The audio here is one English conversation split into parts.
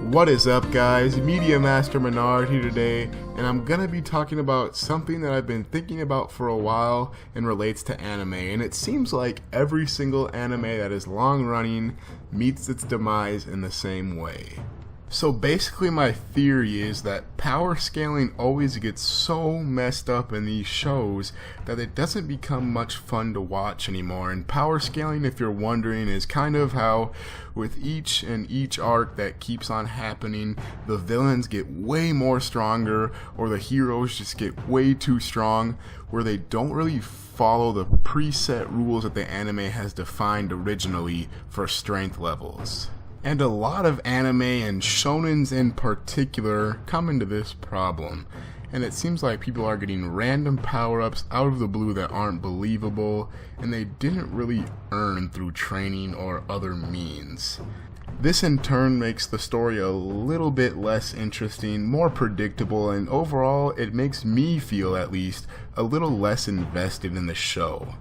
What is up, guys? Media Master Menard here today, and I'm gonna be talking about something that I've been thinking about for a while and relates to anime. And it seems like every single anime that is long running meets its demise in the same way. So basically my theory is that power scaling always gets so messed up in these shows that it doesn't become much fun to watch anymore. And power scaling, if you're wondering, is kind of how with each arc that keeps on happening, the villains get way more stronger or the heroes just get way too strong, where they don't really follow the preset rules that the anime has defined originally for strength levels. And a lot of anime, and shonens in particular, come into this problem. And it seems like people are getting random power-ups out of the blue that aren't believable, and they didn't really earn through training or other means. This in turn makes the story a little bit less interesting, more predictable, and overall it makes me feel, at least, a little less invested in the show.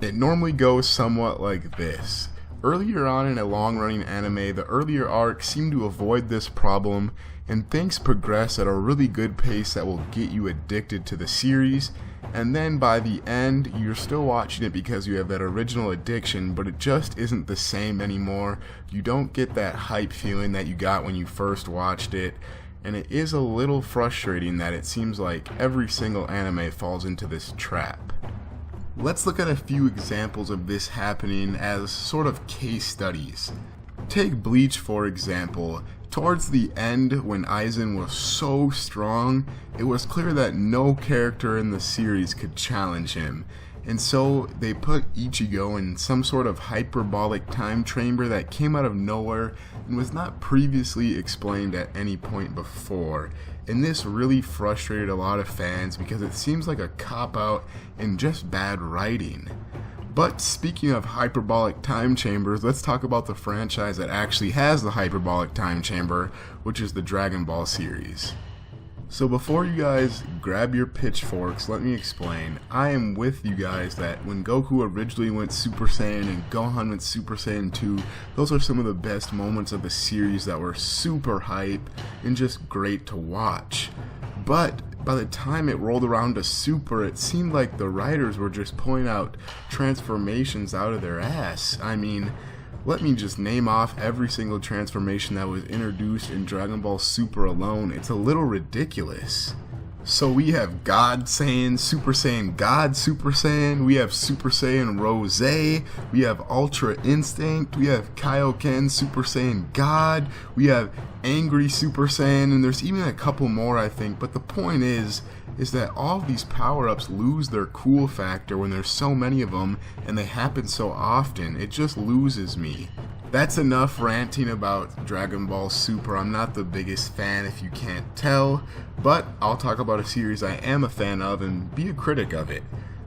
It normally goes somewhat like this. Earlier on in a long-running anime, the earlier arcs seem to avoid this problem, and things progress at a really good pace that will get you addicted to the series, and then by the end, you're still watching it because you have that original addiction, but it just isn't the same anymore. You don't get that hype feeling that you got when you first watched it, and it is a little frustrating that it seems like every single anime falls into this trap. Let's look at a few examples of this happening as sort of case studies. Take Bleach for example. Towards the end, when Aizen was so strong, it was clear that no character in the series could challenge him. And so they put Ichigo in some sort of hyperbolic time chamber that came out of nowhere and was not previously explained at any point before. And this really frustrated a lot of fans because it seems like a cop-out and just bad writing. But speaking of hyperbolic time chambers, let's talk about the franchise that actually has the hyperbolic time chamber, which is the Dragon Ball series. So before you guys grab your pitchforks, let me explain. I am with you guys that when Goku originally went Super Saiyan and Gohan went Super Saiyan 2, those are some of the best moments of the series that were super hype and just great to watch. But by the time it rolled around to Super, it seemed like the writers were just pulling out transformations out of their ass. I mean, let me just name off every single transformation that was introduced in Dragon Ball Super alone. It's a little ridiculous. So we have God Saiyan, Super Saiyan God Super Saiyan, we have Super Saiyan Rose, we have Ultra Instinct, we have Kaioken Super Saiyan God, we have Angry Super Saiyan, and there's even a couple more I think, but the point is that all of these power-ups lose their cool factor when there's so many of them and they happen so often. It just loses me. That's enough ranting about Dragon Ball Super. I'm not the biggest fan if you can't tell, but I'll talk about a series I am a fan of and be a critic of it.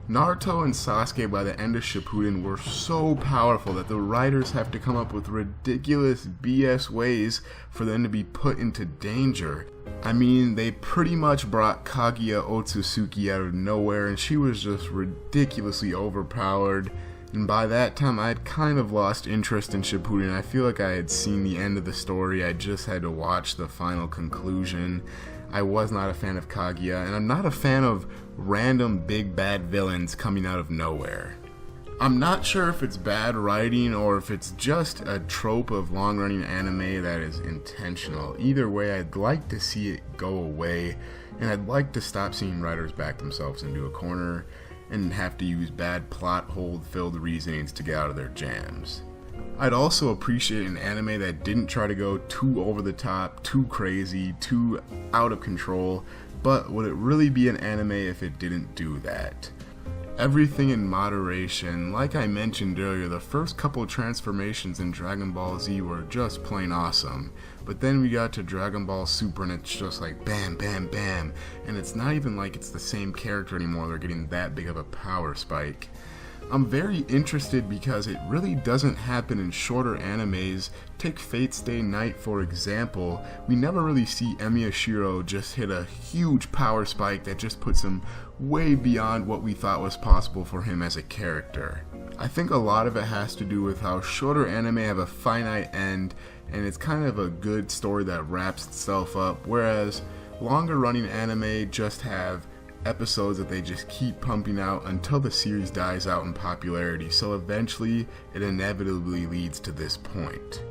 Naruto and Sasuke by the end of Shippuden were so powerful that the writers have to come up with ridiculous BS ways for them to be put into danger. I mean, they pretty much brought Kaguya Otsutsuki out of nowhere and she was just ridiculously overpowered. And by that time, I had kind of lost interest in Shippuden. I feel like I had seen the end of the story. I just had to watch the final conclusion. I was not a fan of Kaguya, and I'm not a fan of random big bad villains coming out of nowhere. I'm not sure if it's bad writing or if it's just a trope of long-running anime that is intentional. Either way, I'd like to see it go away, and I'd like to stop seeing writers back themselves into a corner and have to use bad plot hole-filled reasonings to get out of their jams. I'd also appreciate an anime that didn't try to go too over the top, too crazy, too out of control, but would it really be an anime if it didn't do that? Everything in moderation. Like I mentioned earlier, the first couple transformations in Dragon Ball Z were just plain awesome. But then we got to Dragon Ball Super and it's just like bam, bam, bam. And it's not even like it's the same character anymore, they're getting that big of a power spike. I'm very interested because it really doesn't happen in shorter animes. Take Fate Stay Night for example. We never really see Emiyashiro just hit a huge power spike that just puts him way beyond what we thought was possible for him as a character. I think a lot of it has to do with how shorter anime have a finite end, and it's kind of a good story that wraps itself up, whereas longer running anime just have episodes that they just keep pumping out until the series dies out in popularity, so eventually it inevitably leads to this point.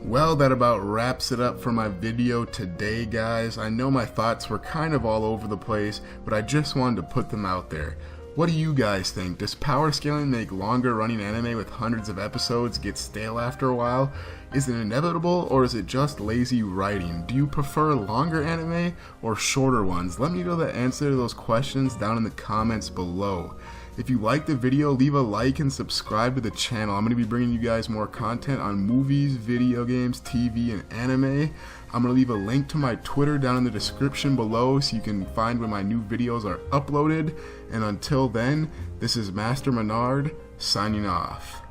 Well, that about wraps it up for my video today, guys. I know my thoughts were kind of all over the place, but I just wanted to put them out there. What do you guys think? Does power scaling make longer running anime with hundreds of episodes get stale after a while? Is it inevitable, or is it just lazy writing? Do you prefer longer anime or shorter ones? Let me know the answer to those questions down in the comments below. If you liked the video, leave a like and subscribe to the channel. I'm going to be bringing you guys more content on movies, video games, TV, and anime. I'm going to leave a link to my Twitter down in the description below so you can find when my new videos are uploaded. And until then, this is Master Menard signing off.